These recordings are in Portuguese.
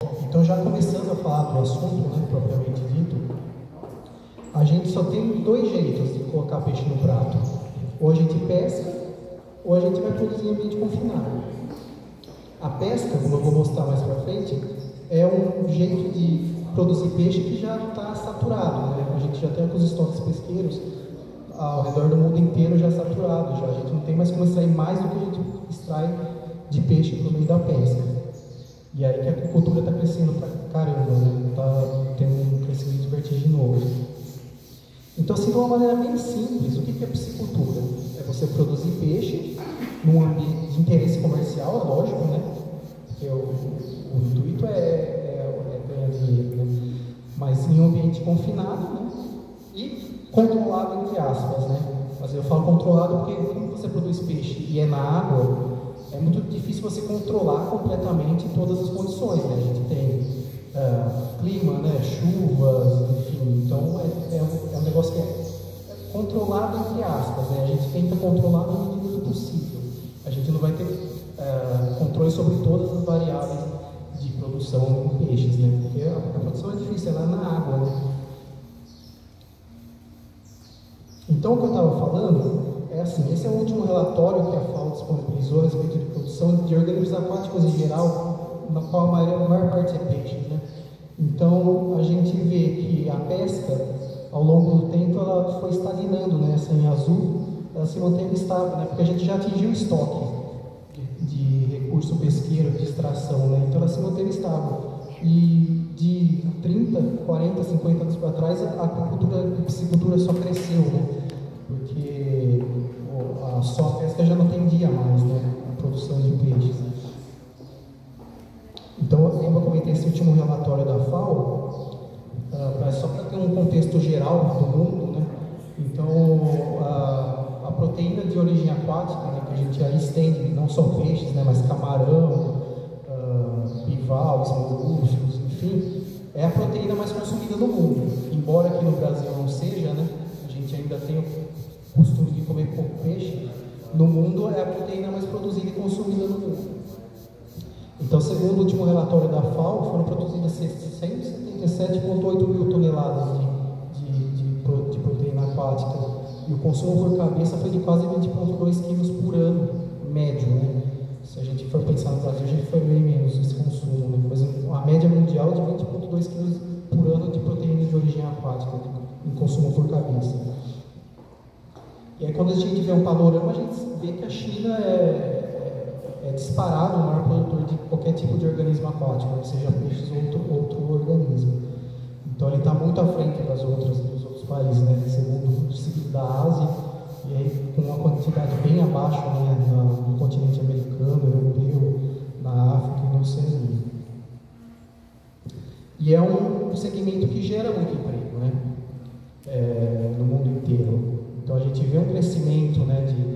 Então, já começando a falar do assunto, né, propriamente dito, a gente só tem dois jeitos de colocar peixe no prato. Ou a gente pesca, ou a gente vai produzir em ambiente confinado. A pesca, como eu vou mostrar mais para frente, é um jeito de produzir peixe que já está saturado, né? A gente já tem alguns estoques pesqueiros ao redor do mundo inteiro já saturado, já. A gente não tem mais como extrair mais do que a gente extrai de peixe por meio da pesca. E aí que a agricultura está crescendo pra caramba, né? Está tendo um crescimento vertiginoso. Então, assim, de uma maneira bem simples, o que é piscicultura? É você produzir peixe num ambiente de interesse comercial, é lógico, né? Porque o intuito é ganhar dinheiro, né? Mas em um ambiente confinado, né? E controlado, entre aspas, né? Mas eu falo controlado porque como você produz peixe e é na água, é muito difícil você controlar completamente todas as condições, né? A gente tem clima, né? Chuvas, enfim. Então, é um negócio que é controlado, entre aspas, né? A gente tenta controlar na medida do possível. A gente não vai ter controle sobre todas as variáveis de produção em peixes, né? Porque a produção é difícil, ela é na água, né? Então, o que eu estava falando é assim, esse é o último relatório que a FAO disponibilizou a respeito de produção de organismos aquáticos em geral, na qual a maior parte é peixes, né? Então, a gente vê que a pesca, ao longo do tempo, ela foi estagnando, né? Essa em azul, ela se manteve estável, né? Porque a gente já atingiu o estoque de recurso pesqueiro, de extração, né? Então, ela se manteve estável. E de 30, 40, 50 anos para trás, a piscicultura só cresceu, né? Porque só a pesca já não atendia mais, né? A produção de peixes. Então, como eu comentei esse último relatório da FAO, só para ter um contexto geral do mundo, né? Então, a proteína de origem aquática, né, que a gente aí estende, não só peixes, né, mas camarão, bivalves, moluscos, enfim, é a proteína mais consumida no mundo. Embora aqui no Brasil não seja, né, a gente ainda tem o costume de comer pouco peixe, no mundo é a proteína mais produzida e consumida no mundo. Então, segundo o último relatório da FAO, foram produzidas 177,8 mil toneladas de proteína aquática. E o consumo por cabeça foi de quase 20,2 quilos por ano, médio, né? Se a gente for pensar no Brasil, a gente foi bem menos esse consumo, né? Mas a média mundial é de 20,2 quilos por ano de proteína de origem aquática, em consumo por cabeça. E aí, quando a gente vê um panorama, a gente vê que a China é disparado o maior produtor de qualquer tipo de organismo aquático, seja peixes ou outro organismo. Então ele está muito à frente dos outros países, né? Segundo da Ásia, e aí com uma quantidade bem abaixo, né, no continente americano, europeu, na África e na Oceania. E é um segmento que gera muito emprego, né? No mundo inteiro. Então a gente vê um crescimento, né, de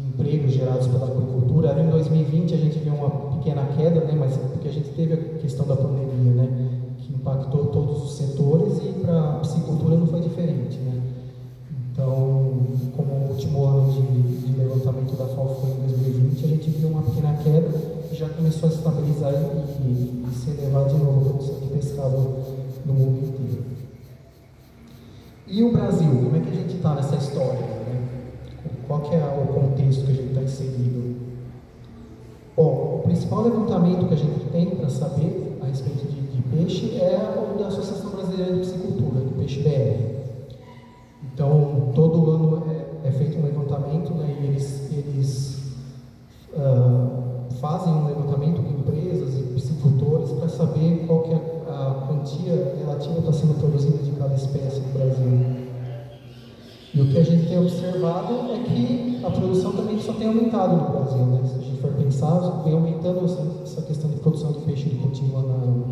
empregos gerados pela agricultura. Em 2020 a gente viu uma pequena queda, né, mas porque a gente teve a questão da pandemia, né, que impactou todos os setores, e para a piscicultura não foi diferente, né. Então, como o último ano de levantamento da FAO foi em 2020, a gente viu uma pequena queda e já começou a se estabilizar e se elevar de novo a produção de pescado no mundo inteiro. E o Brasil, como é que a gente está nessa história, né? Qual que é o contexto que a gente está inserido? Bom, o principal levantamento que a gente tem para saber a respeito de peixe é o da Associação Brasileira de Piscicultura, do Peixe BR. Então, todo ano é feito um levantamento, né, e eles fazem um levantamento com empresas e piscicultores para saber qual que é a quantia relativa que está sendo produzida de cada espécie no Brasil. E o que a gente tem observado é que a produção também só tem aumentado no Brasil, né? Se a gente for pensar, vem aumentando essa questão de produção de peixe de contínuo na água.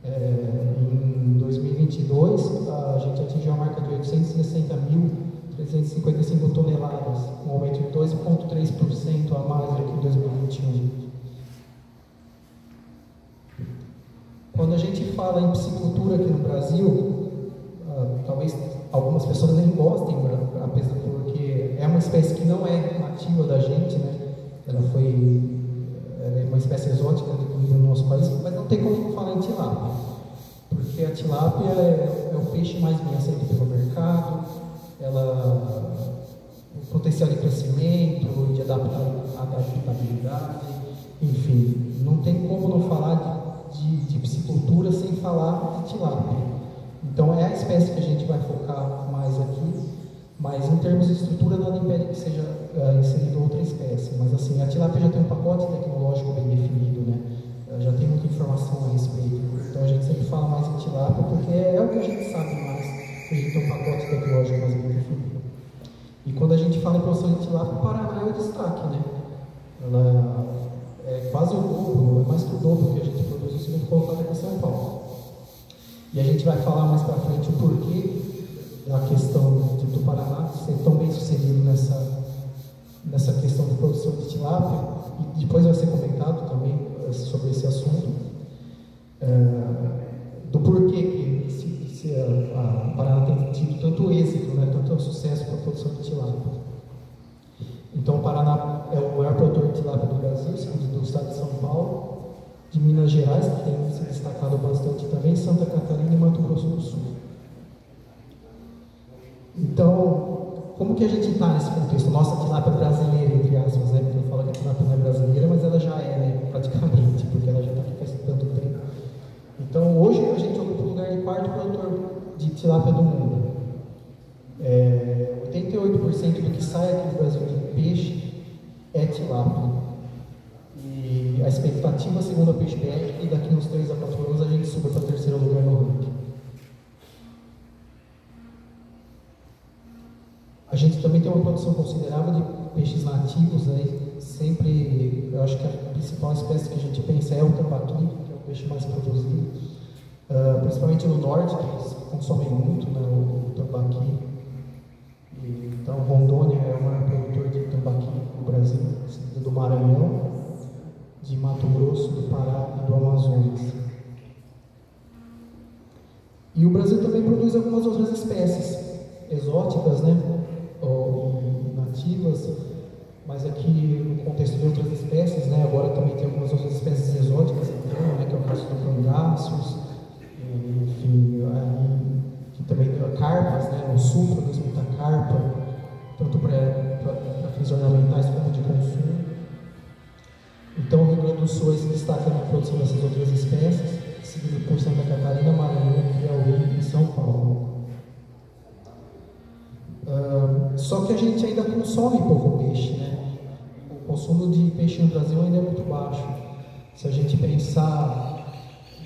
Em 2022, a gente atingiu a marca de 860.355 toneladas, um aumento de 2,3% a mais do que em 2021. Quando a gente fala em piscicultura aqui no Brasil, talvez algumas pessoas nem gostem, apesar porque é uma espécie que não é nativa da gente, né? Ela é uma espécie exótica no nosso país, mas não tem como falar em tilápia, porque a tilápia é o peixe mais bem aceito pelo mercado, ela o potencial de crescimento, de adaptabilidade, enfim, não tem como não falar de piscicultura sem falar de tilápia. Então é a espécie que a gente vai focar mais aqui, mas em termos de estrutura nada impede que seja inserida outra espécie. Mas assim, a tilápia já tem um pacote tecnológico bem definido, né? Já tem muita informação a respeito. Então a gente sempre fala mais em tilápia porque é o que a gente sabe mais, que a gente tem um pacote tecnológico mais bem definido. E quando a gente fala em produção de tilápia, o Paraná é o destaque, né? Ela é quase o dobro, é mais que o dobro que a gente produz no segundo colocado aqui em São Paulo. E a gente vai falar mais para frente o porquê da questão do Paraná ser tão bem sucedido nessa questão de produção de tilápia, e depois vai ser comentado também sobre esse assunto, do porquê que a Paraná tem tido tanto êxito, né, tanto sucesso para a produção de tilápia. Então o Paraná é o maior produtor de tilápia do Brasil, segundo do estado de São Paulo, de Minas Gerais, que tem se destacado bastante também, Santa Catarina e Mato Grosso do Sul. Então, como que a gente está nesse contexto? Nossa tilápia brasileira, entre aspas, né? Porque eu falo que a tilápia não é brasileira, mas ela já é, né? Praticamente, porque ela já está aqui faz tanto tempo. Então, hoje a gente ocupa o lugar de quarto produtor de tilápia do mundo. 88% do que sai aqui do Brasil de peixe é tilápia. E a expectativa, segundo a PeixeBR, é que daqui uns 3 a 4 anos a gente suba para o terceiro lugar no ranking. A gente também tem uma produção considerável de peixes nativos, né? Sempre, eu acho que a principal espécie que a gente pensa é o tambaqui, que é o peixe mais produzido, principalmente no norte, que eles consomem muito, né, o tambaqui. Então, Rondônia é o maior produtor de tambaqui no Brasil, seguido do Maranhão, de Mato Grosso, do Pará e do Amazonas. E o Brasil também produz algumas outras espécies exóticas, né? Ou nativas, mas aqui no contexto de outras espécies, né? Agora também tem algumas outras espécies exóticas, então, né? Que é o caso do pangáceos, enfim, aí, que também tem carpas, né? O súfragos, muita carpa, tanto para fins ornamentais como de consumo. Então o Rio Grande do Sul se destaca na produção dessas outras espécies, seguido por Santa Catarina, Maranhão, Piauí e São Paulo. Só que a gente ainda consome pouco peixe, né? O consumo de peixe no Brasil ainda é muito baixo. Se a gente pensar,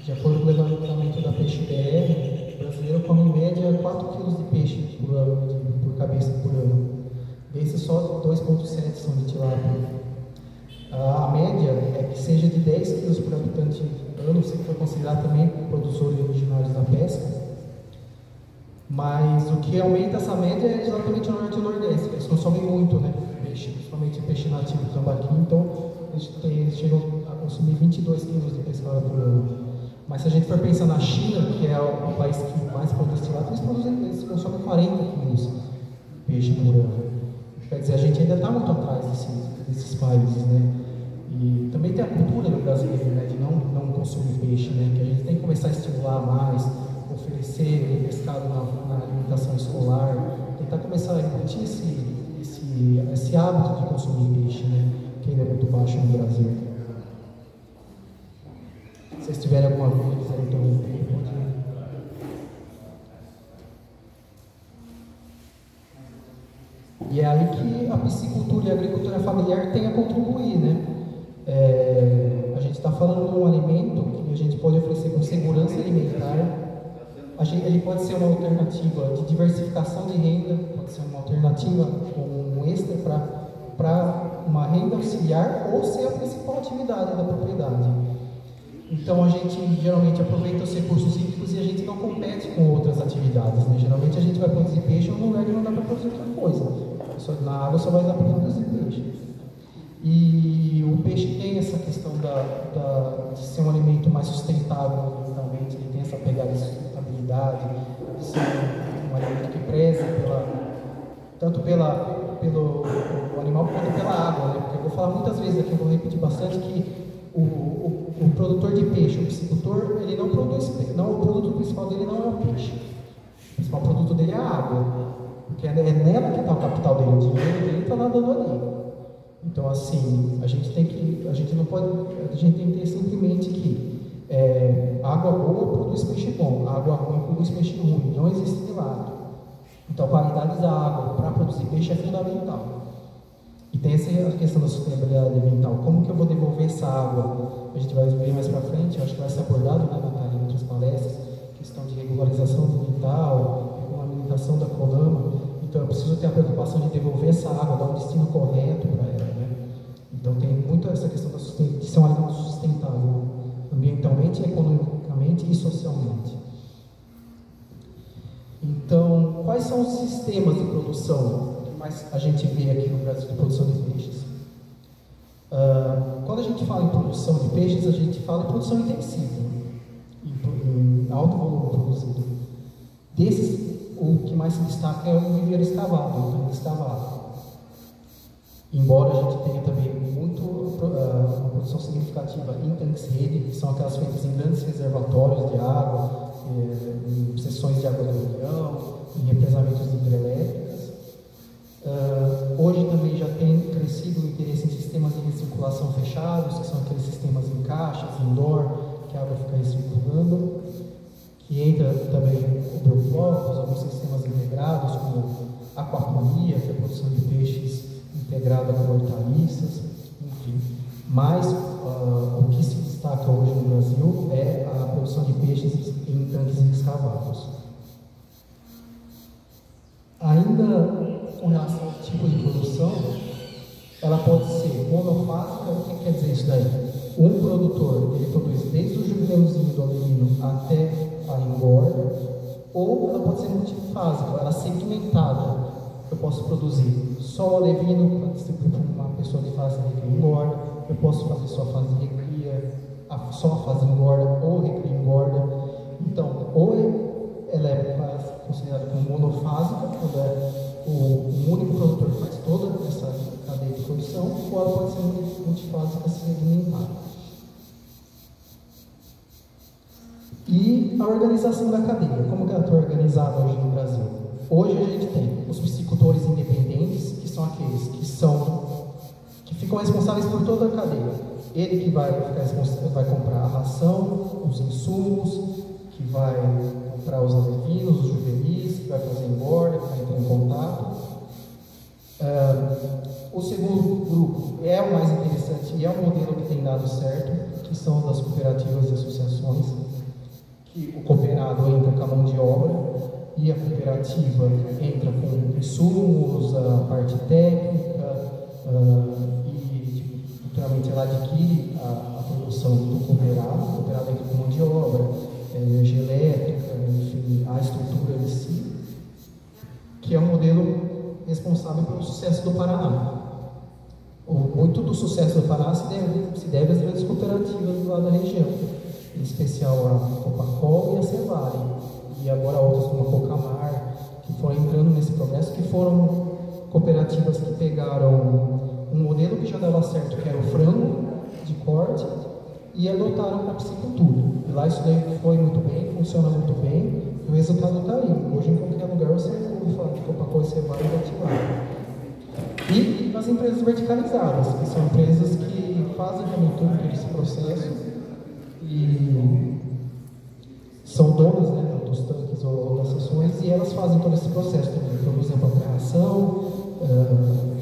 de acordo com o levantamento da PeixeBR, o brasileiro come em média 4 kg de peixe por cabeça por ano. Desses só 2,7 são de tilápia. A média é que seja de 10 kg por habitante ano, se for considerar também produtores originários da pesca. Mas o que aumenta essa média é exatamente o norte e o nordeste, eles consomem muito, né, peixe, principalmente peixe nativo do tambaqui, então eles chegam a consumir 22 kg de pescado por ano. Mas se a gente for pensar na China, que é o país que mais produz tilápia, eles consomem 40 kg de peixe por ano. Quer dizer, a gente ainda está muito atrás desses países, né? E também tem a cultura do brasileiro, né, de não consumir peixe, né, que a gente tem que começar a estimular mais, oferecer pescado na alimentação escolar, tentar começar a incutir esse hábito de consumir peixe, né, que ainda é muito baixo no Brasil. Se vocês tiverem alguma dúvida, quiserem interromper, pode. E é aí que a piscicultura e a agricultura familiar têm a contribuir, né? A gente está falando de um alimento que a gente pode oferecer com segurança alimentar. Ele pode ser uma alternativa de diversificação de renda, pode ser uma alternativa com um extra para uma renda auxiliar ou ser a principal atividade da propriedade. Então a gente geralmente aproveita os recursos hídricos e a gente não compete com outras atividades, né? Geralmente a gente vai produzir peixe em um lugar que não dá para produzir outra coisa. Na água só vai dar para produzir peixe. E o peixe tem essa questão de ser um alimento mais sustentável ambientalmente, ele tem essa pegada de sustentabilidade, de ser um alimento que preza tanto pelo animal quanto pela água, né? Porque eu vou falar muitas vezes aqui, eu vou repetir bastante que o produtor de peixe, o piscicultor, ele não produz peixe, o produto principal dele não é o peixe. O principal produto dele é a água, porque é nela que está o capital dele, o dinheiro dele está nadando ali. Então, assim, a gente tem que ter sempre em mente que água boa produz peixe bom, água ruim produz peixe ruim, não existe milagre. Então, a qualidade da água para produzir peixe é fundamental. E tem essa questão da sustentabilidade ambiental. Como que eu vou devolver essa água? A gente vai ver mais para frente, acho que vai ser abordado, né, Natália, em outras palestras, questão de regularização ambiental, regulamentação da CONAMA. Então, eu preciso ter a preocupação de devolver essa água, dar um destino correto para ela, né? Então, tem muito essa questão de ser um alimento sustentável, ambientalmente, economicamente e socialmente. Então, quais são os sistemas de produção que mais a gente vê aqui no Brasil de produção de peixes? Quando a gente fala em produção de peixes, a gente fala em produção intensiva, em alto volume produzido. Desses, o que mais se destaca é o viveiro escavado, o tanque escavado. Embora a gente tenha também uma produção significativa em tanques rede, que são aquelas feitas em grandes reservatórios de água, em seções de água de união, em represamentos de hidrelétricas. Hoje também já tem crescido o interesse em sistemas de recirculação fechados, que são aqueles sistemas em caixas, indoor, que a água fica recirculando, que entra também hidroblocos, alguns sistemas integrados, como aquaponia, que é a produção de peixes integrada com hortaliças, enfim. Mas o que se destaca hoje no Brasil é a produção de peixes em tanques escavados. Ainda com relação ao tipo de produção, ela pode ser monofásica. O que quer dizer isso daí? Um produtor, ele produz desde o jubileuzinho do alevino até a engorda, ou ela pode ser multifásica, ela é segmentada. Eu posso produzir só o alevino para distribuir para uma pessoa que faz recria e engorda, eu posso fazer só a fase recria, só a fase engorda, ou recria e engorda. Então, ou ela é considerada como monofásica, quando é o único produtor que faz toda essa cadeia de produção, ou ela pode ser multifásica segmentada. E a organização da cadeia, como que ela está organizada hoje no Brasil? Hoje a gente tem os piscicultores independentes, que são aqueles que ficam responsáveis por toda a cadeia. Ele que vai comprar a ração, os insumos, que vai comprar os alevinos, os juvenis, que vai fazer engorda, que vai entrar em contato. O segundo grupo é o mais interessante e é o modelo que tem dado certo, que são das cooperativas e associações, que o cooperado entra com a mão de obra e a cooperativa entra com insumos, a parte técnica, e naturalmente ela adquire a produção do cooperado. O cooperado entra com mão de obra, energia elétrica, enfim, a estrutura em si, que é um modelo responsável pelo sucesso do Paraná. Muito do sucesso do Paraná se deve às grandes cooperativas lá da região, em especial a Copacol e a Cevale, e agora outras como a Cocamar, que foram entrando nesse progresso, que foram cooperativas que pegaram um modelo que já dava certo, que era o frango de corte, e adotaram para a piscicultura. E lá isso daí foi muito bem, funciona muito bem, e o resultado está aí. Hoje em qualquer lugar você ouve falar de Copacol e Cevale e Ativar. E as empresas verticalizadas, que são empresas que fazem realmente todo esse processo e são donas, né, dos tanques ou das seções, e elas fazem todo esse processo também. Produzem a própria ração,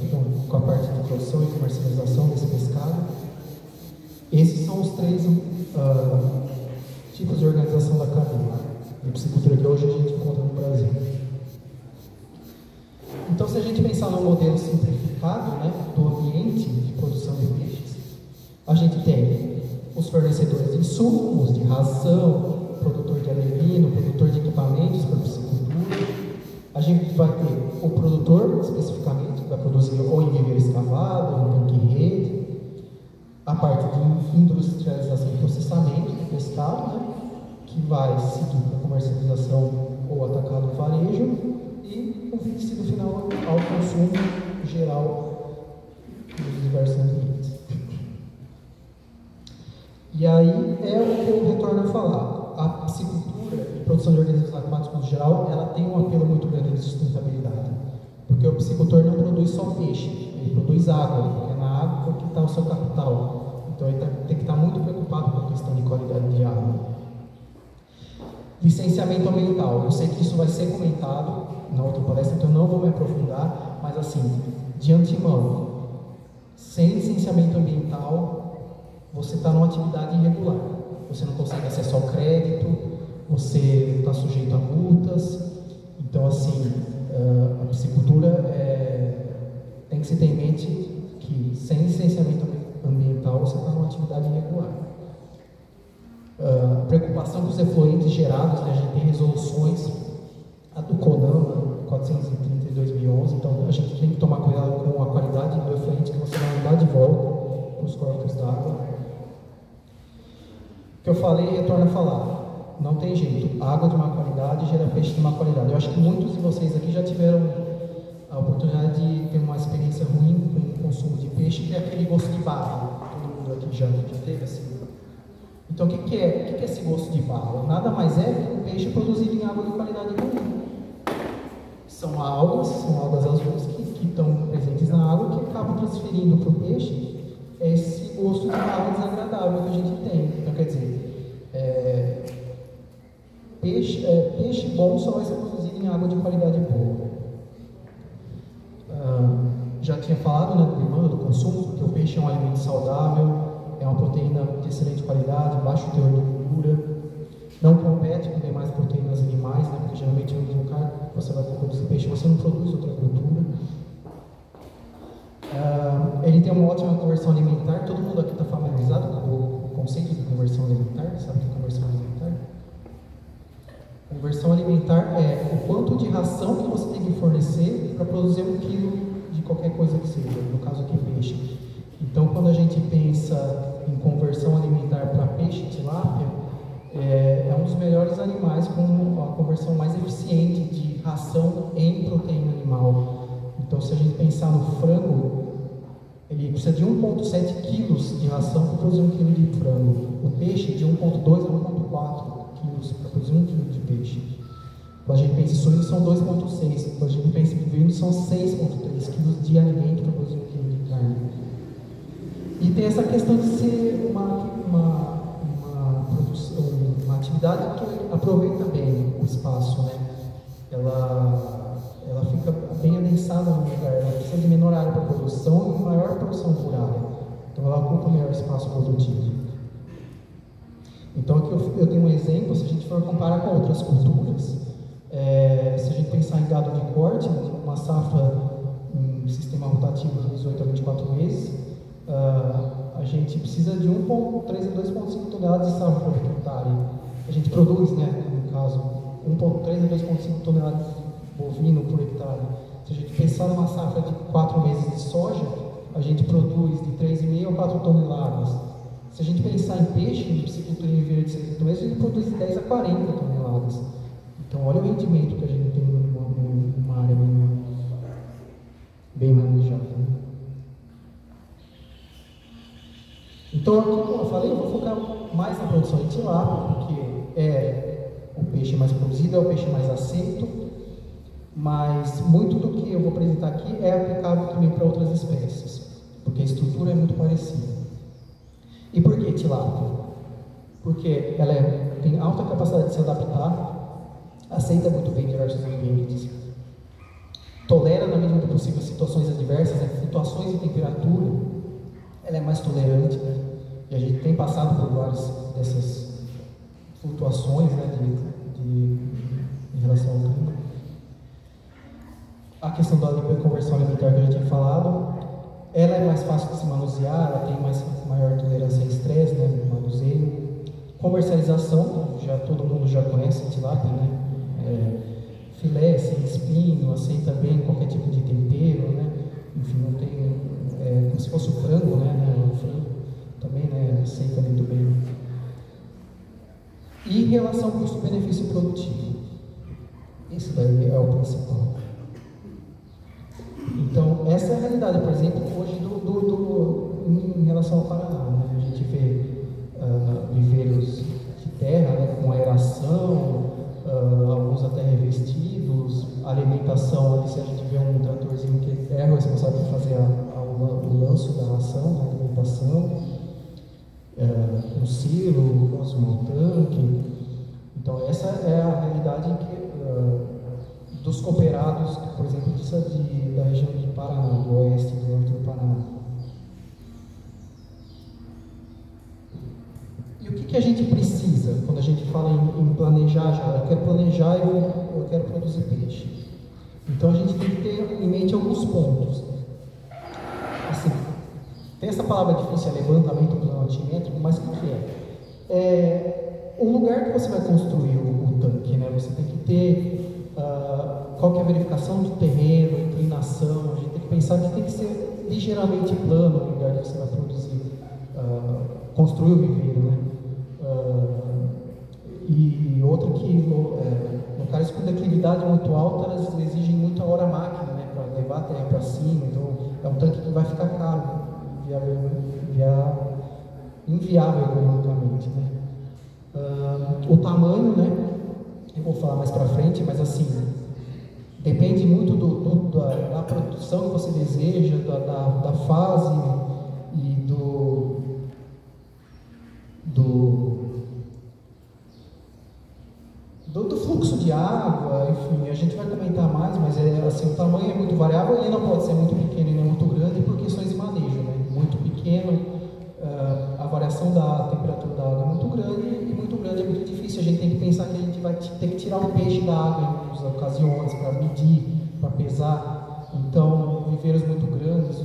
ficam com a parte de produção e comercialização desse pescado. Esses são os três tipos de organização da cadeia de piscicultura que hoje a gente encontra no Brasil. Então, se a gente pensar num modelo simplificado, né, do ambiente de produção de peixes, a gente tem os fornecedores de insumos, de ração, produtor de alevino, produtor de equipamentos para piscicultura. A gente vai ter o produtor, especificamente, que vai produzir ou em viveiro escavado, ou em tanque rede, a parte de industrialização e processamento do pescado, né, que vai seguir para comercialização ou atacado varejo, e o vencido final ao consumo geral dos diversos ambientes. E aí é o que eu retorno a falar. A piscicultura e produção de organismos aquáticos no geral, ela tem um apelo muito grande de sustentabilidade. Porque o piscicultor não produz só peixe, ele produz água, porque é na água que está o seu capital. Então ele tem que estar muito preocupado com a questão de qualidade de água. Licenciamento ambiental. Eu sei que isso vai ser comentado na outra palestra, então eu não vou me aprofundar, mas assim, de antemão, sem licenciamento ambiental, você está numa atividade irregular. Você não consegue acessar o crédito, você está sujeito a multas. Então, assim, a piscicultura tem que se ter em mente que, sem licenciamento ambiental, você está numa atividade irregular. Preocupação com os efluentes gerados, né? A gente tem resoluções, a do CONAMA 430 de 2011, então a gente tem que tomar cuidado com a qualidade do efluente que você vai mandar de volta para os corpos d'água. O que eu falei, retorno a falar, não tem jeito, água de má qualidade gera peixe de má qualidade. Eu acho que muitos de vocês aqui já tiveram a oportunidade de ter uma experiência ruim com o consumo de peixe, que é aquele gosto de barro. Todo mundo aqui já teve assim. Então, o que é esse gosto de barro? Nada mais é que um peixe produzido em água de qualidade ruim. São algas azuis que estão presentes na água, que acabam transferindo para o peixe esse gosto de barro desagradável que a gente tem. Então, quer dizer, peixe bom só vai ser produzido em água de qualidade boa. Já tinha falado na demanda do consumo, que o peixe é um alimento saudável, é uma proteína de excelente qualidade, baixo teor de gordura, não compete com demais proteínas animais, né, porque geralmente no mesmo cargo você vai produzir peixe, você não produz outra gordura. Ele tem uma ótima conversão alimentar. Todo mundo aqui está familiarizado com o conceito de conversão alimentar? Sabe o que é conversão alimentar? Conversão alimentar é o quanto de ração que você tem que fornecer para produzir 1 quilo de qualquer coisa que seja, no caso aqui peixe. Então, quando a gente pensa em conversão alimentar para peixe, tilápia, é um dos melhores animais com a conversão mais eficiente de ração em proteína animal. Então, se a gente pensar no frango, ele precisa de 1,7 quilos de ração para produzir 1 quilo de frango. O peixe de 1,2 a 1,4 quilos para produzir 1 quilo de peixe. Quando a gente pensa em suíno, são 2,6. Quando a gente pensa em bovino, são 6,3 quilos de alimento para produzir 1 quilo de carne. E tem essa questão de ser uma atividade que aproveita bem o espaço, né? Ela fica bem adensada no lugar, ela precisa de menor área para produção e maior produção por área. Então ela ocupa maior espaço produtivo. Então aqui eu tenho um exemplo, se a gente for comparar com outras culturas, se a gente pensar em gado de corte, uma safra em sistema rotativo de 18 a 24 meses, a gente precisa de 1,3 a 2,5 toneladas de safra por hectare. A gente produz, né, no caso, 1,3 a 2,5 toneladas de bovino por hectare. Se a gente pensar numa safra de 4 meses de soja, a gente produz de 3,5 a 4 toneladas. Se a gente pensar em peixe, em piscicultura em viveiro de 6 meses, a gente produz de 10 a 40 toneladas. Então, olha o rendimento que a gente tem numa área bem manejada. Né? Então, aqui, como eu falei, eu vou focar mais na produção de tilápia, porque é o peixe mais produzido, é o peixe mais aceito, mas muito do que eu vou apresentar aqui é aplicável também para outras espécies, porque a estrutura é muito parecida. E por que tilápia? Porque ela tem alta capacidade de se adaptar, aceita muito bem diversos ambientes, tolera na medida do possível situações adversas, né, flutuações de temperatura, ela é mais tolerante, né? E a gente tem passado por várias dessas flutuações, né, em relação ao clima. A questão da conversão alimentar que eu já tinha falado, ela é mais fácil de se manusear, ela tem maior tolerância a estresse, né, no manuseio. Comercialização, todo mundo já conhece a tilápia, né? Filé, sem espinho, aceita bem qualquer tipo de tempero, né? Enfim, não tem, como se fosse o frango, né? O frango também, né, aceita muito bem. E relação custo-benefício produtivo. Esse daí é o principal. Então, essa é a realidade, por exemplo, hoje em relação ao Paraná. Né? A gente vê irrigação, alguns até revestidos, alimentação, se a gente vê um tratorzinho que é responsável por fazer o lanço da ração, da alimentação, um silo, um tanque. Então essa é a realidade dos cooperados, por exemplo, da região de Paraná, do oeste, do norte do Paraná. E o que a gente precisa quando a gente fala em planejar já? Eu quero planejar e eu quero produzir peixe. Então a gente tem que ter em mente alguns pontos. Assim, tem essa palavra difícil, levantamento planimétrico, mas o que é? O lugar que você vai construir o tanque, né? Você tem que ter qual que é a verificação de terreno, inclinação. A gente tem que pensar que tem que ser ligeiramente plano o lugar que você vai produzir, construir o viveiro, né? E outra que locais com declividade muito alta, elas exigem muita hora máquina, né, para levar a terra para cima. Então é um tanque que vai ficar caro, inviável economicamente, né? O tamanho, né, eu vou falar mais para frente, mas assim, depende muito da produção que você deseja, da fase e do fluxo de água. Enfim, a gente vai comentar mais, mas assim, o tamanho é muito variável. Ele não pode ser muito pequeno e nem muito grande por questões de manejo, né? Muito pequeno, a variação da temperatura da água é muito grande, e muito grande é muito difícil. A gente tem que pensar que a gente vai ter que tirar o peixe da água em algumas ocasiões, para medir, para pesar. Então, viveiros muito grandes,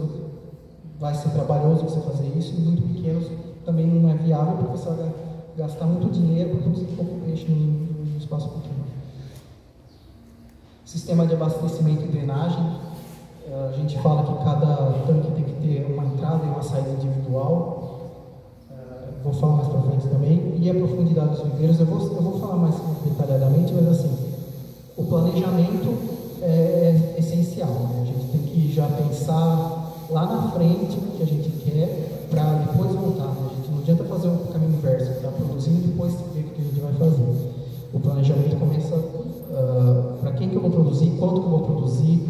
vai ser trabalhoso você fazer isso, e muito pequenos também não é viável, porque você vai gastar muito dinheiro para produzir pouco peixe num espaço pequeno. Sistema de abastecimento e drenagem. A gente fala que cada tanque tem que ter uma entrada e uma saída individual. Vou falar mais para frente também. E a profundidade dos viveiros, eu vou falar mais detalhadamente, mas assim, o planejamento é essencial, né? A gente tem que já pensar lá na frente o que a gente quer para depois voltar, né? A gente não adianta fazer um caminho inverso, está produzindo e depois ver o que a gente vai fazer. O planejamento começa para quem que eu vou produzir, quanto que eu vou produzir,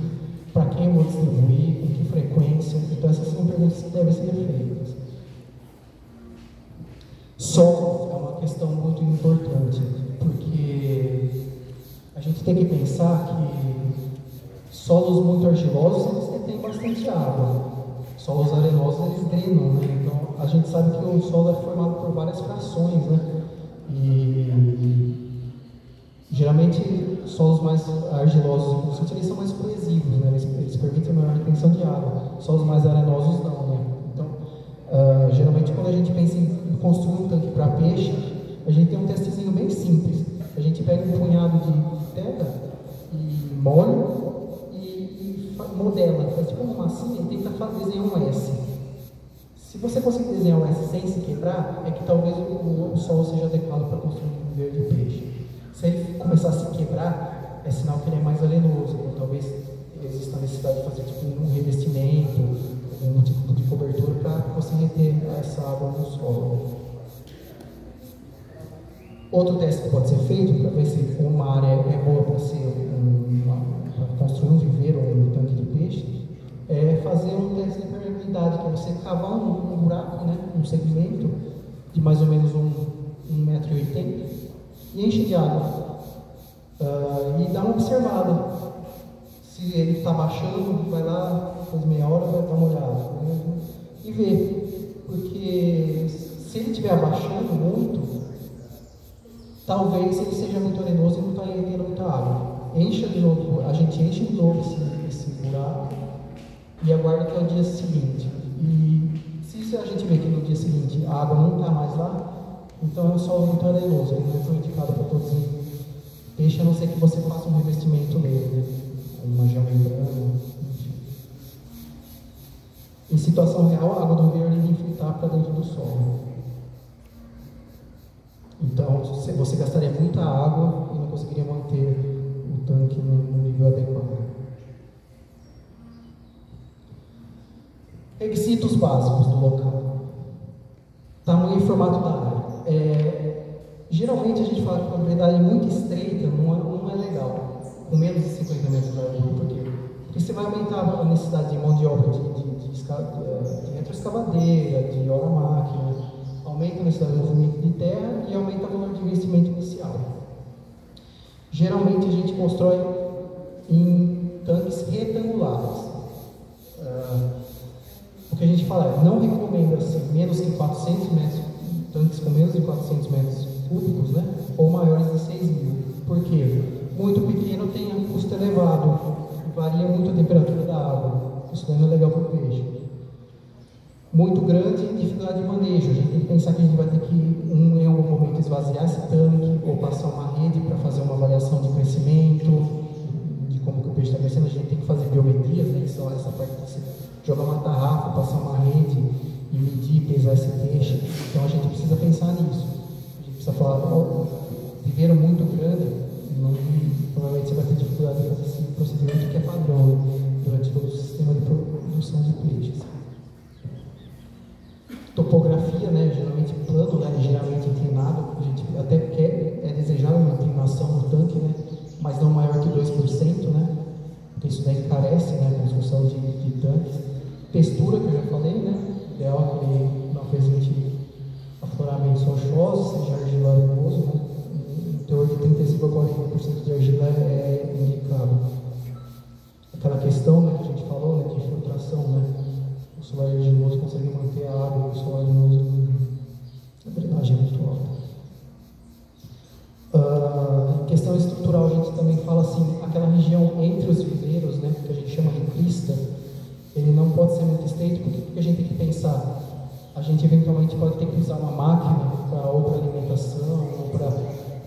para quem eu vou distribuir, com que frequência. Então essas são perguntas que devem ser feitas. Solo é uma questão muito importante, porque a gente tem que pensar que solos muito argilosos, eles retêm bastante água. Solos arenosos, eles drenam, né? Então a gente sabe que o solo é formado por várias frações, né? E geralmente solos mais argilosos e consistentes, eles são mais coesivos, né? Eles permitem maior retenção de água. Solos mais arenosos não, né? Então, geralmente quando a gente pensa em construir um tanque para peixe, a gente tem um testezinho bem simples. A gente pega um punhado de terra e molha e modela, faz tipo uma massinha e tenta desenhar um S. Se você conseguir desenhar um S sem se quebrar, é que talvez o solo seja adequado para construir um viveiro de peixe. Se ele começar a se quebrar, é sinal que ele é mais arenoso. Então, talvez exista a necessidade de fazer tipo um revestimento, um tipo de cobertura para você reter essa água no solo. Outro teste que pode ser feito para ver se uma área é boa para construir um viveiro ou um tanque de peixe é fazer um teste de permeabilidade, que é você cavar um buraco, né, um segmento de mais ou menos 1,80 m e enche de água e dá uma observada. Se ele está baixando, vai lá, depois de meia hora vai dar uma olhada, né, e ver, porque se ele estiver abaixando muito, talvez ele seja muito arenoso e não está rendendo muita água. Encha de novo, a gente enche de novo esse buraco e aguarda até o dia seguinte. E se a gente vê que no dia seguinte a água não está mais lá, então é um solo muito arenoso, ele não é tão indicado para produzir peixe, a não ser que você faça um revestimento nele, né? Uma geomembrana, enfim. Em situação real, a água do viveiro iria infiltrar para dentro do solo. Então, você gastaria muita água e não conseguiria manter o tanque no nível adequado. Requisitos básicos do local. Tamanho e formato da área. Geralmente a gente fala que propriedade muito estreita não é legal, com menos de 50 metros de largura. Por quê? Porque você vai aumentar a necessidade de mão de obra de retroescavadeira, de hora-máquina, aumenta a necessidade de movimento de terra e aumenta o valor de investimento inicial. Geralmente a gente constrói em tanques retangulares. O que a gente fala é, não recomenda menos que 400 metros, tanques com menos de 400 metros cúbicos, né? Ou maiores de 6.000. Por quê? Muito pequeno tem um custo elevado, varia muito a temperatura da água, isso daí não é legal para o peixe. Muito grande, dificuldade de manejo, a gente tem que pensar que a gente vai ter que, em algum momento, esvaziar esse tanque, ou passar uma rede para fazer uma avaliação de crescimento, de como que o peixe está crescendo. A gente tem que fazer biometrias, né? Que são essa parte de você jogar uma tarrafa, passar uma rede e medir, pesar esse peixe. Então a gente precisa pensar nisso. A gente precisa falar, viveiro muito grande, provavelmente você vai ter dificuldade de fazer esse procedimento que é padrão, né? Durante todo o sistema de produção de peixes. Topografia, né? Geralmente plano, né? Ligeiramente inclinado. A gente até quer, é desejável uma inclinação no tanque, né? Mas não maior que 2%, né? Porque isso daí encarece, né? A construção de tanques. Textura, que eu já falei, né? Ideal que ele não apresente afloramentos rochosos, seja argila arenoso, né? Um teor de 35 a 40% de argila é indicado. Aquela questão, né, que a gente falou, né, de filtração, né? O solo arginoso consegue manter a água, o solo arenoso, a drenagem é muito alta. Em questão estrutural, a gente também fala assim, aquela região entre os viveiros, né, que a gente chama de crista, ele não pode ser muito estreito, porque a gente tem que pensar, a gente eventualmente pode ter que usar uma máquina ou para alimentação, ou para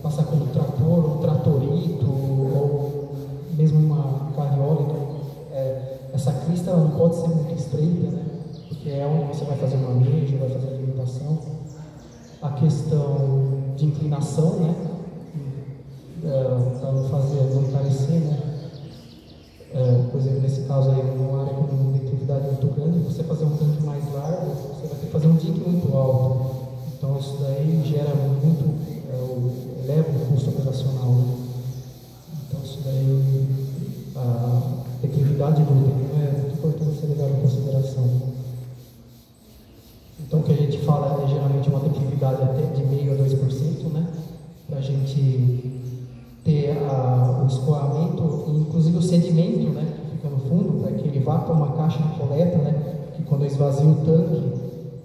passar com um trator, um tratorito, ou mesmo uma carriola. Então, essa crista ela não pode ser muito estreita, né? Porque é onde você vai fazer o manejo, vai fazer a alimentação. A questão de inclinação, né? Para não encarecer, né? Por exemplo, nesse caso aí, uma área com uma declividade muito grande, você fazer um tanque mais largo, você vai ter que fazer um dique muito alto. Então isso daí gera muito, eleva o custo operacional. Né? Então isso daí, a declividade do tanque é muito importante ser levado em consideração. Então o que a gente fala é geralmente uma declividade até de 0,5% a 2%, né? Para a gente ter o escoamento, inclusive o sedimento, né, que fica no fundo, para que ele vá para uma caixa de coleta, né, que quando eu esvazio o tanque,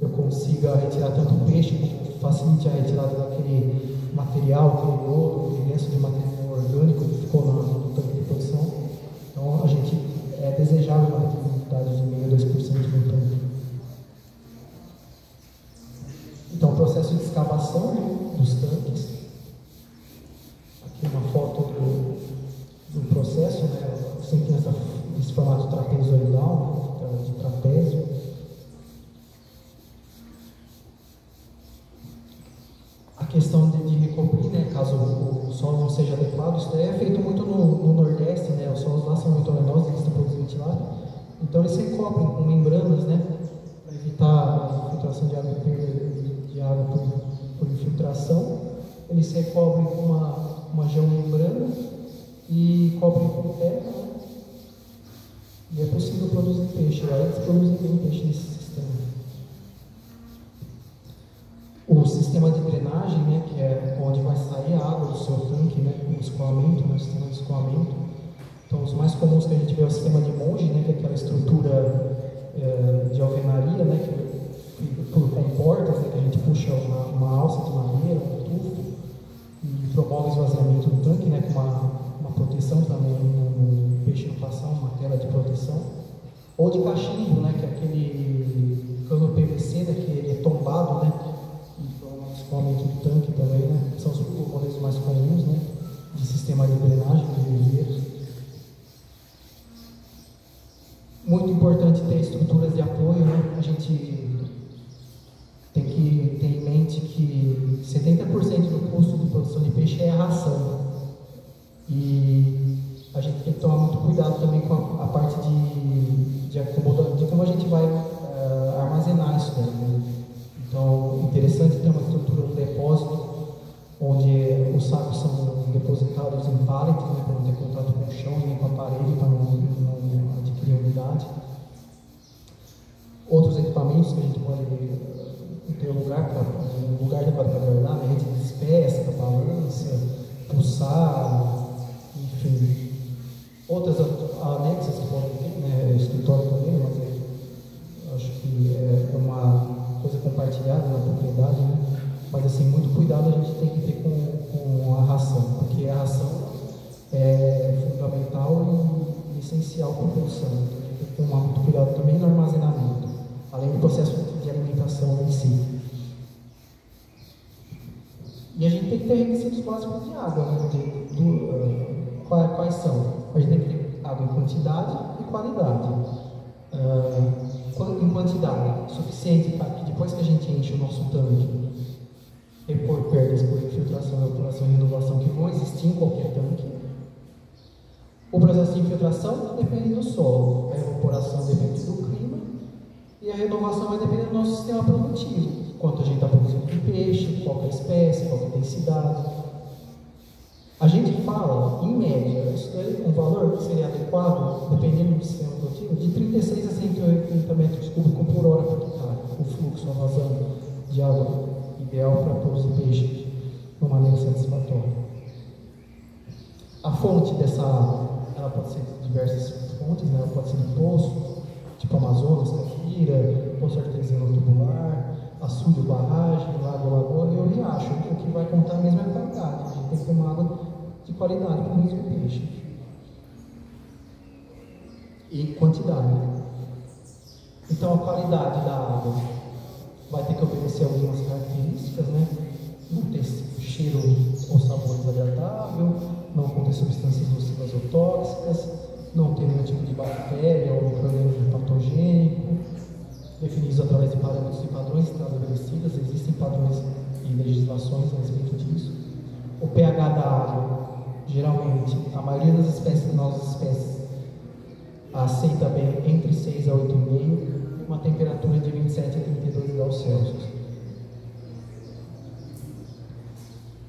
eu consiga retirar tanto o peixe, como facilite a retirada daquele material, aquele lodo, aquele resto de material orgânico que ficou no tanque de produção. Então, a gente é desejável uma declividade de 0,5% a 2% no tanque. Então, o processo de escavação, né, dos tanques. Aqui uma foto do processo, né, sempre nesse formato trapezoidal, né, de trapézio. A questão de recobrir, né, caso o solo não seja adequado, isso daí é feito muito no Nordeste, né, os solos lá são muito arenosos, eles estão todos ventilados, então eles se recobrem com membranas, né, para evitar a filtração de água e perda de água por infiltração. Eles se recobrem com uma geomembrana e cobrem com terra, né? E é possível produzir peixe. Lá eles produzem bem peixe nesse sistema. O sistema de drenagem, né, que é onde vai sair a água do seu tanque, né, o escoamento, né, o sistema de escoamento. Então, os mais comuns que a gente vê é o sistema de monge, né, que é aquela estrutura de alvenaria, né, por comportas, né, que a gente puxa uma alça de madeira, um tufo, e promove o esvaziamento do tanque, né, com uma proteção também no peixe não passar, uma tela de proteção. Ou de cachimbo, né, que é aquele cano PVC, né, que ele é tombado, né, então o escoamento do tanque também, né, são os modelos mais comuns, né, de sistema de drenagem de viveiros. Muito importante ter estruturas de apoio, né, a gente tem que ter em mente que 70% do custo de produção de peixe é a ração. E a gente tem que tomar muito cuidado também com a parte de como a gente vai armazenar isso daí, né? Então, interessante ter uma estrutura, um depósito, onde pallets, né, para não ter contato com o chão e nem com a parede, para não adquirir umidade. Outros equipamentos que a gente pode ter um lugar adequado para guardar, né, rede de despesca, balança, pulsar, enfim. Outras anexas que podem ter, né, escritório também, mas acho que é uma coisa compartilhada na propriedade, né? Mas assim, muito cuidado a gente tem que ter com a ração, porque a ração é fundamental e essencial para a produção. Então a gente tem que tomar muito cuidado também no armazenamento, além do processo de alimentação em si. E a gente tem que ter requisitos básicos de água, né? Quais são? A gente tem que ter água em quantidade e qualidade. Em quantidade suficiente para que depois que a gente enche o nosso tanque, repor perdas por infiltração, evaporação e renovação que vão existir em qualquer tanque. O processo de infiltração depende do solo, a evaporação depende do clima e a renovação vai depender do nosso sistema produtivo, quanto a gente está produzindo de peixe, qual é a espécie, qual é a densidade. A gente fala, em média, um valor que seria adequado, dependendo do sistema produtivo, de 36 a 180 metros cúbicos por hora por hectare, o fluxo, a vazão de água ideal para produzir peixe de uma maneira satisfatória. A fonte dessa água, ela pode ser de diversas fontes, né? Ela pode ser de poço, tipo Amazonas, Cafira, poço artesiano tubular, açude, barragem, lago, lagoa e o riacho. O que vai contar mesmo é a qualidade. A gente tem que ter uma água de qualidade para produzir peixe. E quantidade. Então a qualidade da água vai ter que obedecer algumas características, né? Não ter cheiro ou sabor desagradável, não conter substâncias nocivas ou tóxicas, não ter nenhum tipo de bactéria ou micro-organismo patogênico, definidos através de parâmetros e padrões estabelecidos. Existem padrões e legislações a respeito disso. O pH da água, geralmente, a maioria das espécies, nossas espécies, aceita bem entre 6 a 8,5, uma temperatura de 27 a 32 graus Celsius.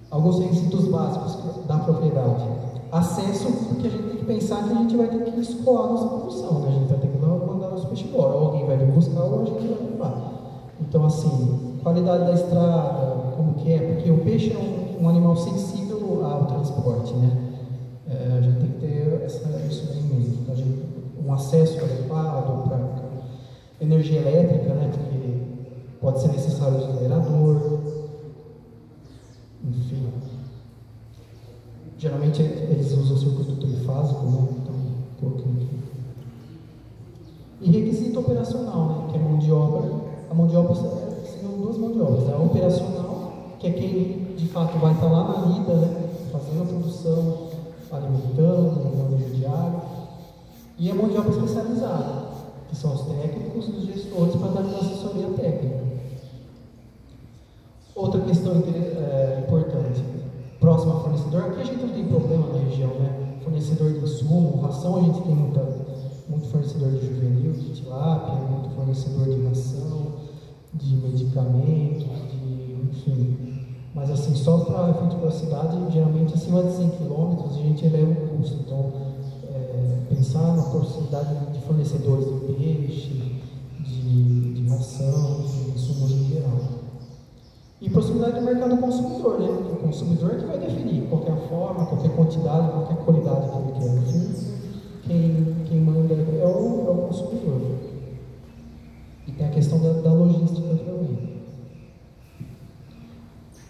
Alguns requisitos básicos da propriedade. Acesso, porque a gente tem que pensar que a gente vai ter que escoar nossa produção, né? A gente vai ter que mandar nosso peixe embora, ou alguém vai vir buscar ou a gente vai levar. Então, assim, qualidade da estrada, como que é, porque o peixe é um animal sensível ao transporte, né? A gente tem que ter isso em mente. Então, um acesso adequado para energia elétrica, né? Porque pode ser necessário um gerador, enfim. Geralmente eles usam o circuito trifásico, né? Então, um pouquinho aqui. E requisito operacional, né? Que é mão de obra. A mão de obra seriam duas mãos de obras. A operacional, que é quem de fato vai estar lá na lida, né? Fazendo a produção, alimentando, no manejo diário. E a mão de obra especializada, que são os técnicos e os gestores para dar uma assessoria técnica. Outra questão importante, próximo ao fornecedor, aqui a gente não tem problema na região, né? Fornecedor de insumo, ração, a gente tem muito fornecedor de juvenil, de tilápia, muito fornecedor de ração, de medicamentos, enfim. Mas assim, só para efeito da cidade, geralmente acima de 100 km a gente eleva o custo. Então, pensar na proximidade de fornecedores de peixe, de ração, de insumos em geral. E proximidade do mercado consumidor, né? O consumidor é que vai definir qualquer forma, qualquer quantidade, qualquer qualidade que ele quer. Enfim, quem manda é o consumidor. E tem a questão da logística também.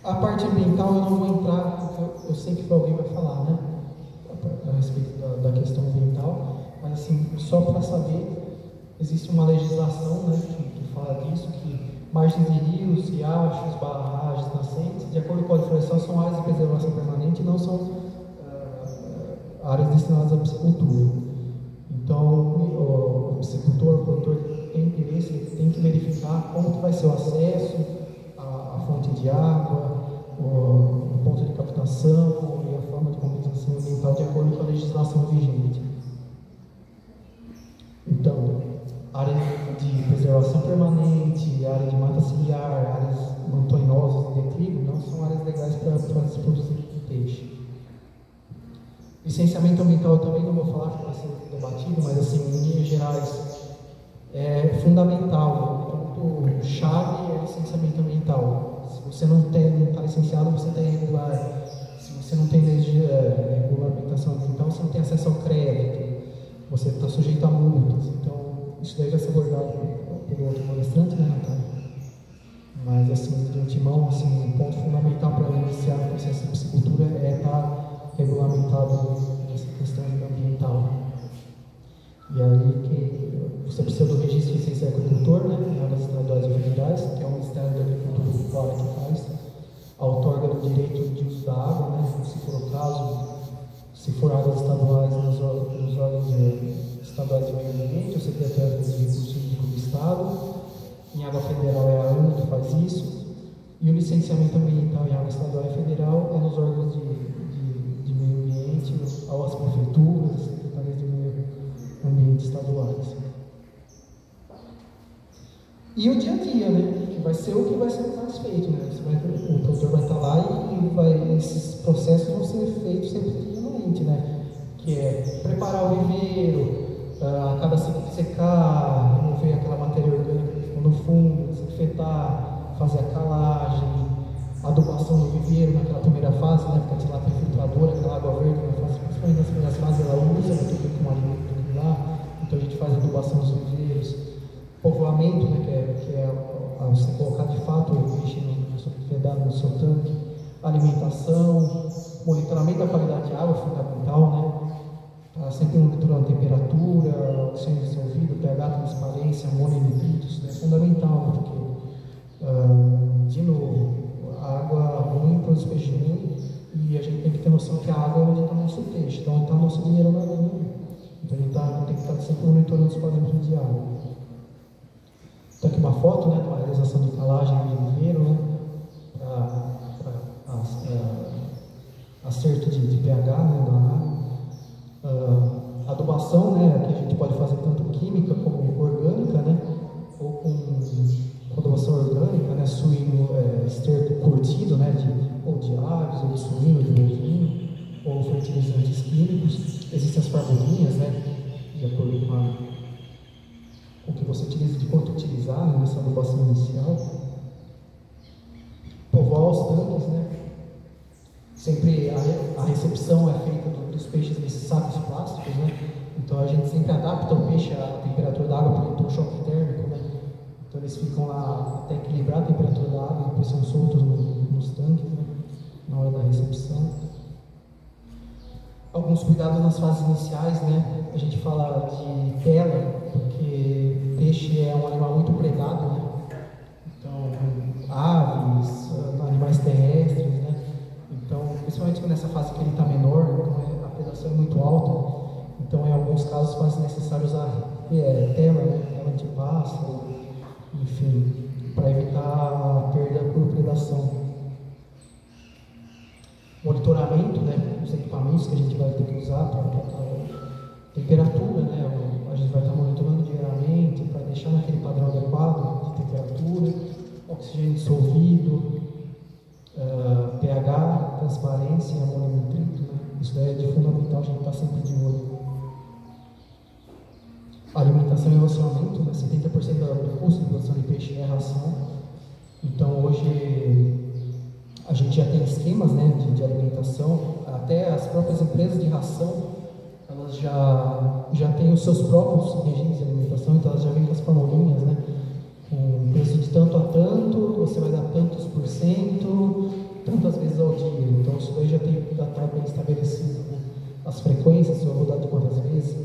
A parte ambiental eu não vou entrar, porque eu sei que alguém vai falar, né? A respeito da questão ambiental, mas assim, só para saber, existe uma legislação, né, que fala disso, que margens de rios, riachos, barragens, nascentes, de acordo com o Código Florestal, são áreas de preservação permanente e não são áreas destinadas à piscicultura. Então, o piscicultor, o produtor tem interesse, ele tem que verificar como que vai ser o acesso à fonte de água, o ponto de captação e a forma de compensação ambiental de acordo com a legislação vigente. Então, área de preservação permanente, área de mata ciliar, áreas montanhosas de declive não são áreas legais para se produzir peixe. Licenciamento ambiental eu também não vou falar, que vai ser debatido, mas assim, em linhas gerais, é fundamental, o ponto chave é licenciamento ambiental. Se você não está licenciado, você está irregular. Se você não tem regulamentação ambiental, você não tem acesso ao crédito, você está sujeito a multas. Então, isso daí vai ser abordado pelo outro palestrante, né, Natália? Mas, assim, de antemão, assim, um ponto fundamental para iniciar o processo de piscicultura é estar regulamentado nessa questão ambiental. E aí que você precisa do registro de licença de agricultor, né, em áreas estaduais e federais, que é o Ministério da Agricultura e Pecuária que faz, a outorga do direito de uso da água, né, se for o caso, se for áreas estaduais, nos órgãos estaduais de meio ambiente, o Secretário de Recursos Hídricos do Estado, em água federal é a ANA que faz isso, e o licenciamento ambiental em água estadual e federal é nos órgãos de meio ambiente, às prefeituras, secretarias de meio ambiente estaduais. E o dia a dia, né, que vai ser o que vai ser mais feito, né, o produtor vai estar lá e esses processos vão ser feitos sempre diariamente, né, que é preparar o viveiro, a cada ciclo secar, remover aquela matéria orgânica que ficou no fundo, desinfetar, fazer a calagem, adubação do viveiro naquela primeira fase, né, porque lá tem filtradora, aquela água verde, principalmente nas primeiras fases ela usa, né, tudo como alimento lá, então a gente faz a adubação dos viveiros, povoamento, né, que é você colocar de fato o peixe no seu tanque, alimentação, monitoramento da qualidade de água, fundamental, né, sempre monitorando a temperatura, oxigênio dissolvido, pH, transparência, amônia e nitritos, isso é fundamental, né, porque, de novo, a água ruim para os peixes ruins, e a gente tem que ter noção que a água é onde está o nosso peixe, então onde está o nosso dinheiro na linha. Então a gente tem que estar sempre monitorando os parâmetros de água. Então aqui uma foto, né, de uma realização de calagem de viveiro, né, para acerto de pH, né, da água. Adubação, né, que a gente pode fazer tanto química como orgânica, né, ou com adubação orgânica, né, suíno, esterco curtido, né, ou de aves, ou de suíno, de bovino, ou fertilizantes químicos. Existem as formulinhas, né, de acordo com o que você utiliza, de quanto utilizar, né, nessa adubação inicial. Povoar os tanques, né. Sempre a recepção é feita dos peixes nesses sacos plásticos, né? Então a gente sempre adapta o peixe à temperatura da água para não ter um choque térmico, né? Então eles ficam lá até equilibrar a temperatura da água, depois são soltos nos tanques, né, na hora da recepção. Alguns cuidados nas fases iniciais, né? A gente fala de tela, porque peixe é um animal muito predado, né? Então, aves, animais terrestres, né? Então, principalmente nessa fase que ele está menor, então a predação é muito alta, então em alguns casos faz necessário usar tela, né? Tela antipássaro, enfim, para evitar a perda por predação. Monitoramento, né? Os equipamentos que a gente vai ter que usar para temperatura, né? A gente vai estar monitorando diariamente para deixar naquele padrão adequado de temperatura, oxigênio dissolvido, pH, transparência, amônia e nitrito, né? Isso é de fundamental, a gente está sempre de olho. Alimentação e racionamento, né? 70% do custo de produção de peixe é ração. Então hoje a gente já tem esquemas, né, de alimentação, até as próprias empresas de ração, elas já têm os seus próprios regimes de alimentação, então elas já vêm com as formulinhas, né? Com preço de tanto a tanto, você vai dar tantos por cento, tantas vezes ao dia. Então isso daí já está bem estabelecido, né? As frequências, eu vou dar de quantas vezes,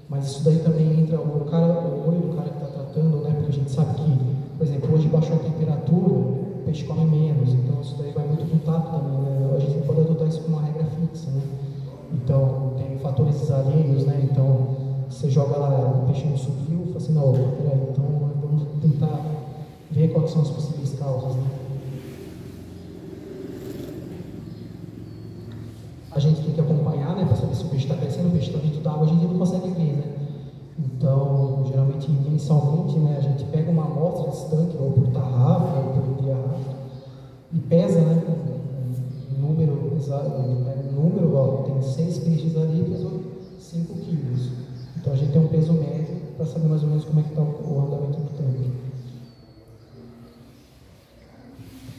mas isso daí também entra o olho do cara que está tratando, né? Porque a gente sabe que, por exemplo, hoje baixou a temperatura, o peixe come menos, então isso daí vai muito com tato também, né? A gente pode adotar isso como uma regra fixa, né? Então tem fatores alheios, né? Então você joga lá, o peixe não subiu, fala assim, não, peraí, então vamos tentar ver quais são as possíveis causas, né? A gente tem que acompanhar, né, para saber se o peixe está crescendo, o peixe está dentro d'água, a gente não consegue ver, né? Então, geralmente, inicialmente, né, a gente pega uma amostra desse tanque, ou por tarrafa, ou por diáframo, e pesa, né, o número exato, ó, tem 6 peixes ali, 5 quilos. Então a gente tem um peso médio para saber mais ou menos como é que está o andamento do tanque.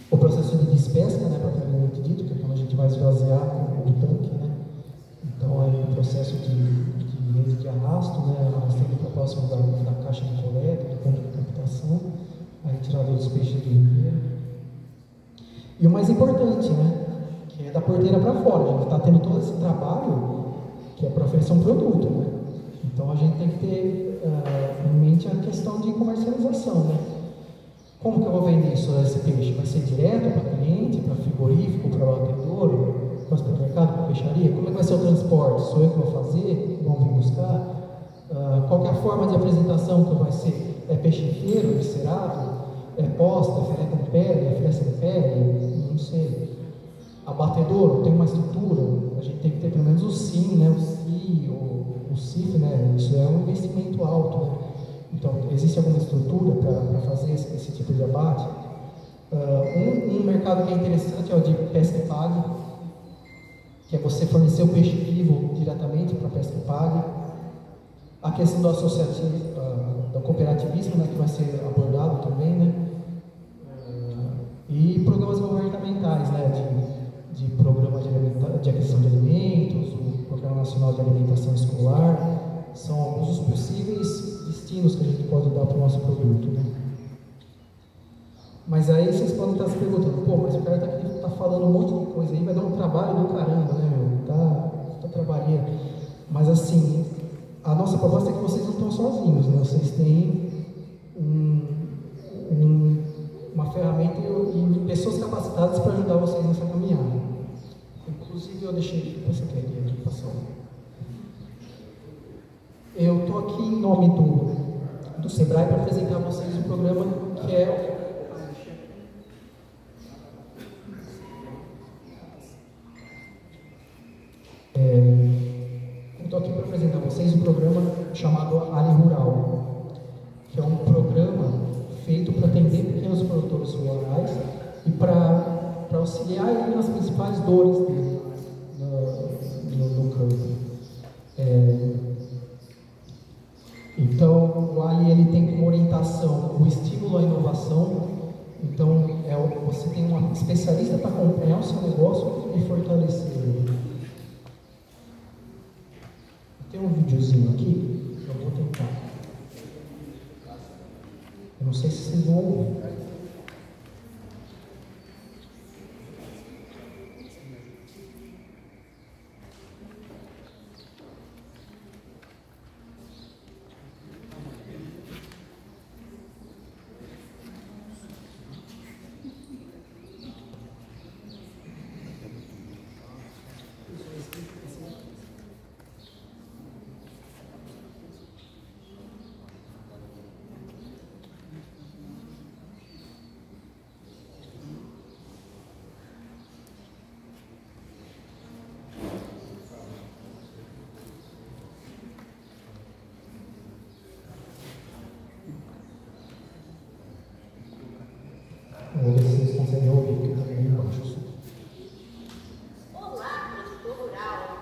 O processo de despesca, né, propriamente dito, que é quando a gente vai esvaziar o tanque, né? Então aí o processo de rede de arrasto, né, arrastando para próximo da caixa de coleta, do ponto de captação, a retirada dos peixes do ribeiro. E o mais importante, né, que é da porteira para fora. A gente está tendo todo esse trabalho que é para oferecer um produto, né? Então a gente tem que ter em mente a questão de comercialização, né? Como que eu vou vender esse peixe? Vai ser direto para cliente, para frigorífico, para abatedouro, para supermercado, para peixaria? Como é que vai ser o transporte? Sou eu que vou fazer? Vão vir buscar? Qual que é a forma de apresentação que vai ser? É peixe inteiro, viscerado? É posta, é filé com pele, é filé sem pele? Não sei. Abatedouro, tem uma estrutura, a gente tem que ter pelo menos o SIM, né? O CIF, né? Isso é um investimento alto, né? Então, existe alguma estrutura para fazer esse tipo de abate? Um mercado que é interessante é o de pesca e pague, que é você fornecer o peixe vivo diretamente para a pesca e pague. A questão do associativo, do cooperativismo, né, que vai ser abordado também, né? E programas governamentais, né, de programa de aquisição de alimentos, o Programa Nacional de Alimentação Escolar, são alguns dos possíveis destinos que a gente pode dar para o nosso produto, né? Mas aí vocês podem estar se perguntando, pô, mas o cara está falando um monte de coisa aí, vai dar um trabalho do caramba, né, meu? Tá trabalhando. Mas assim, a nossa proposta é que vocês não estão sozinhos, né? Vocês têm uma ferramenta e pessoas capacitadas para ajudar vocês nessa caminhada. Inclusive, eu deixei aqui, você quer ir aqui, passou. Eu estou aqui em nome do Sebrae para apresentar a vocês um programa que é estou aqui para apresentar a vocês um programa chamado Área Rural, que é um programa feito para atender pequenos produtores rurais e para auxiliar ele nas principais dores dele no campo. Então, o Ali ele tem como orientação o estímulo à inovação. Então, você tem um especialista para acompanhar o seu negócio e fortalecer ele. Tem um videozinho aqui, eu vou tentar. Eu não sei se vocês vão ouvir. Vou ver se vocês conseguem ouvir, porque está bem baixo o som. Olá, produtor rural!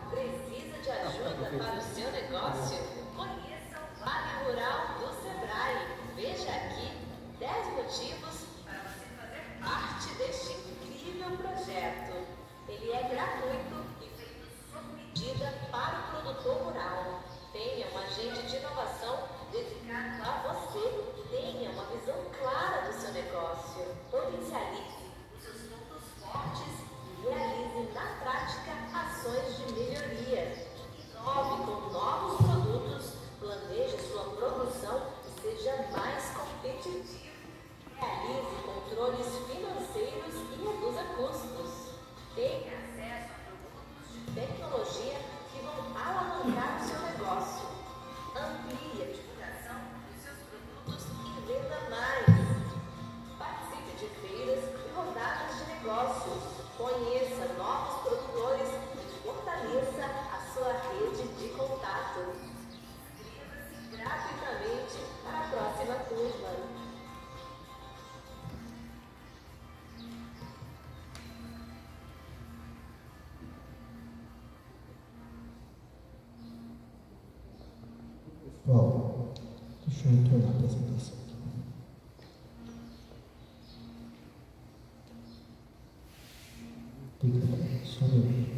Bom, deixa eu retornar a apresentação aqui. Fica só um minuto.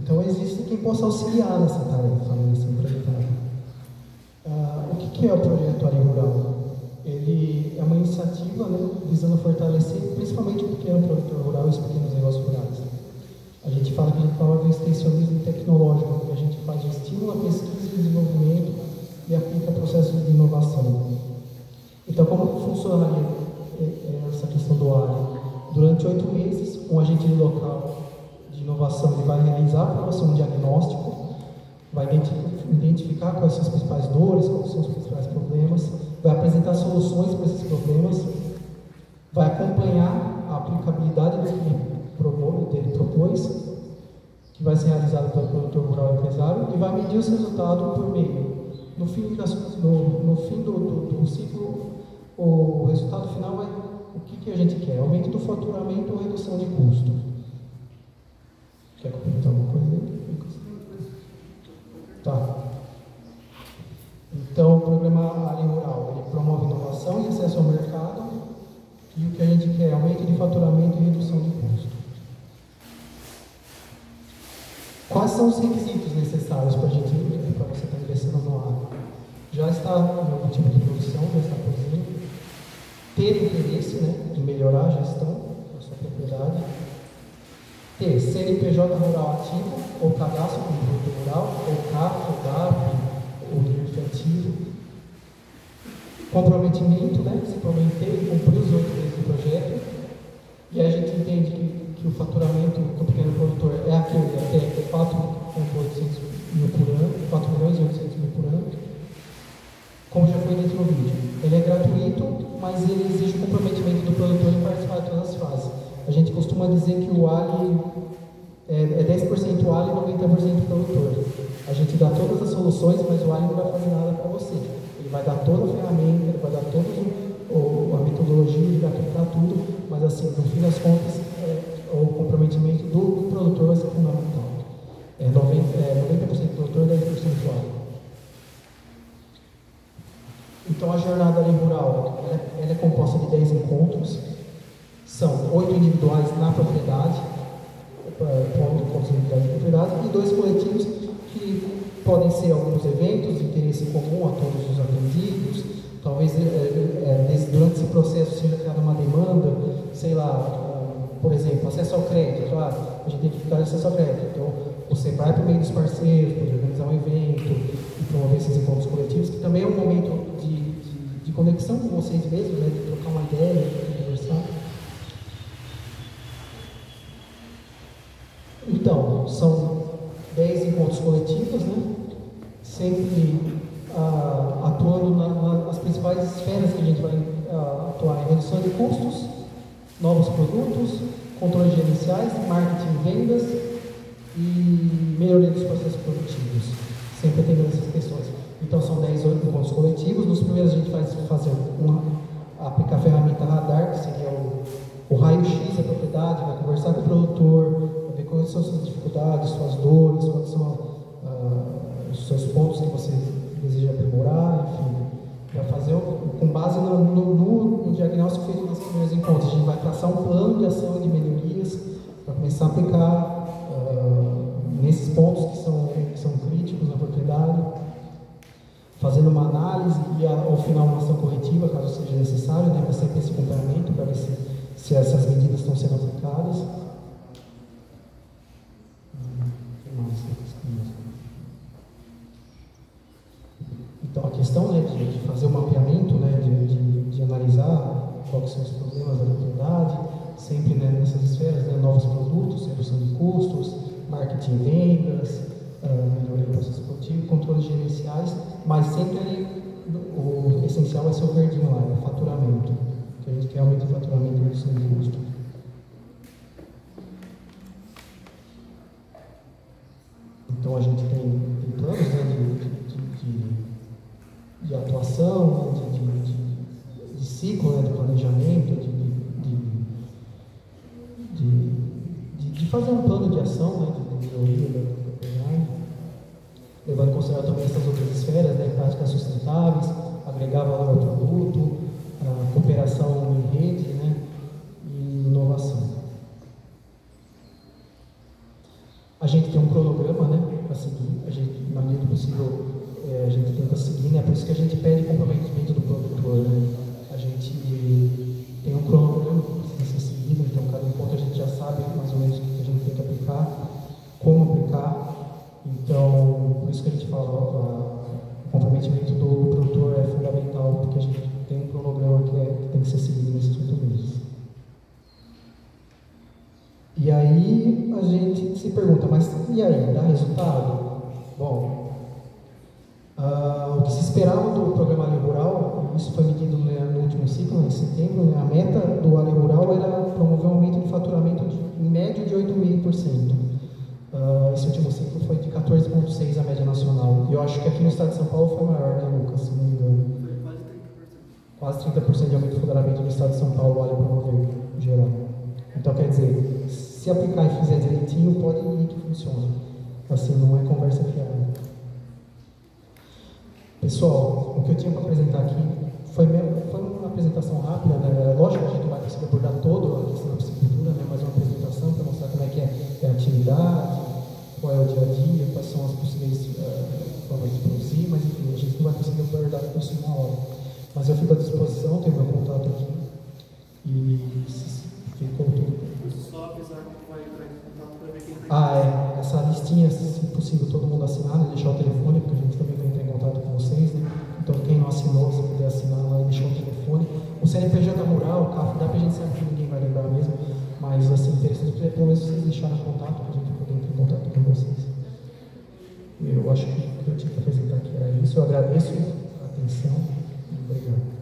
Então, existe quem possa auxiliar nessa tarefa, nesse empreitada. O que é o projeto Área Rural? Ele é uma iniciativa, né, visando fortalecer principalmente o pequeno produtor rural e os pequenos negócios rurais. A gente fala que a gente promove o extensionismo tecnológico, que a gente faz o estímulo à pesquisa e desenvolvimento e aplica processos de inovação. Então, como funcionaria essa questão do área? Durante 8 meses, um agente local de inovação ele vai realizar para você um diagnóstico, vai identificar quais são as principais dores, quais são os principais problemas, vai apresentar soluções para esses problemas, vai acompanhar a aplicabilidade do que ele propôs, que vai ser realizado pelo produtor rural e empresário, e vai medir os resultados por meio. No fim do ciclo, o resultado final é o que a gente quer: aumento do faturamento ou redução de custo. Quer comentar alguma coisa aí? Tá. Então, o programa Área Rural, ele promove inovação e acesso ao mercado, e o que a gente quer é aumento de faturamento e redução de custo. Quais são os requisitos necessários para você estar ingressando no área? Já está no tipo de produção, já está produzindo, ter interesse, né, em melhorar a gestão da sua propriedade, ter CNPJ rural ativo, ou cadastro como produtor rural, ou CAP, ou DAP, ou NIF ativo, comprometimento, né, se prometer e cumprir os 8 meses do projeto, e aí a gente entende que o faturamento do pequeno produtor é aquele até 4.800 mil por ano, 4 milhões e 800 mil por ano, como já foi dito no vídeo. Ele é gratuito, mas ele exige o comprometimento do produtor em participar de todas as fases. A gente costuma dizer que o ALI é 10% ALI e 90% produtor. A gente dá todas as soluções, mas o ALI não vai fazer nada para você. Ele vai dar toda a ferramenta, ele vai dar toda a metodologia, ele vai aplicar tudo, mas assim, no fim das contas, o comprometimento do produtor vai ser fundamental. 90% produtor, 10% ALI. Então, a jornada Área Rural ela é composta de 10 encontros, são 8 individuais na propriedade, encontros individuais na propriedade, e 2 coletivos que podem ser alguns eventos de interesse comum a todos os atendidos. Talvez durante esse processo seja criada uma demanda, sei lá, por exemplo, acesso ao crédito. A gente tem que ficar acesso ao crédito. Então, você vai por meio dos parceiros, pode organizar um evento e promover esses encontros coletivos, que também é um momento de conexão com vocês mesmos, né, de trocar uma ideia, de conversar. Então, são 10 encontros coletivos, né, sempre atuando nas principais esferas que a gente vai atuar: em redução de custos, novos produtos, controles gerenciais, marketing e vendas e melhoria dos processos produtivos, sempre atendendo essas questões. Então, são 10 encontros coletivos. Nos primeiros a gente vai aplicar a ferramenta radar, que seria o raio-x da propriedade, vai conversar com o produtor, vai ver quais são as suas dificuldades, suas dores, quais são os seus pontos que você deseja aprimorar, enfim. Para fazer, com base no diagnóstico feito nos primeiros encontros, a gente vai traçar um plano de ação e de melhorias para começar a aplicar nesses pontos que são críticos na propriedade, fazendo uma análise e ao final uma ação corretiva, caso seja necessário, né, para sempre esse acompanhamento, para ver se essas medidas estão sendo aplicadas. Então, a questão, né, de fazer o mapeamento, né, de analisar quais são os problemas da propriedade, sempre, né, nessas esferas, né, novos produtos, redução de custos, marketing e vendas, melhoria do processo produtivo, controles gerenciais, mas sempre ali, o essencial vai ser o verdinho lá, é o faturamento, que a gente quer aumentar o faturamento e redução de custo. Então, Então a gente tem planos, né, de atuação, né, de ciclo, né, de planejamento, de fazer um plano de ação, né, de melhoria da propriedade, levando em consideração também essas outras esferas, né, práticas sustentáveis, agregar valor ao produto, a cooperação em rede, né, e inovação. A gente tem um cronograma, né, para seguir, a gente, na medida do possível, a gente tenta seguir, né, por isso que a gente pede comprometimento do produtor, né. A gente tem um cronograma que precisa ser seguido, então cada ponto a gente já sabe mais ou menos o que a gente tem que aplicar, como aplicar. Então, por isso que a gente fala, o comprometimento do produtor é fundamental, porque a gente tem um cronograma que tem que ser seguido nesses 8 meses. E aí a gente se pergunta, mas e aí, dá resultado? Bom, o que se esperava do programa Ale Rural, isso foi medido no último ciclo, em setembro, né, a meta do Ale Rural era promover um aumento de faturamento em média de 8,5%. Esse último ciclo foi de 14,6% a média nacional. E eu acho que aqui no estado de São Paulo foi maior, né, Lucas, se não me engano. Quase 30% de aumento de faturamento no estado de São Paulo, Ale promoveu, em geral. Então, quer dizer, se aplicar e fizer direitinho, pode ir que funciona. Assim, não é conversa fiada. Pessoal, o que eu tinha para apresentar aqui foi uma apresentação rápida, né? Lógico que a gente não vai conseguir abordar toda a questão da piscicultura, né? Mas uma apresentação para mostrar como é que é a atividade, qual é o dia a dia, quais são as possíveis formas de produzir, mas enfim, a gente não vai conseguir abordar isso em uma hora. Mas eu fico à disposição, tenho meu contato aqui e ficou tudo. Só avisar que vai entrar em contato para ver quem está essa listinha, se possível, todo mundo assinar, né? Deixar o telefone, porque a gente também vai entrar em contato com vocês, né? Então, quem não assinou, se puder assinar lá e deixar o telefone. O CNPJ Rural, o CAF, dá para a gente saber que ninguém vai lembrar mesmo, mas, assim, interessante é pelo menos vocês deixarem contato, para a gente poder entrar em contato com vocês. Eu acho que o que eu tinha que apresentar aqui era isso. Eu agradeço a atenção e obrigado.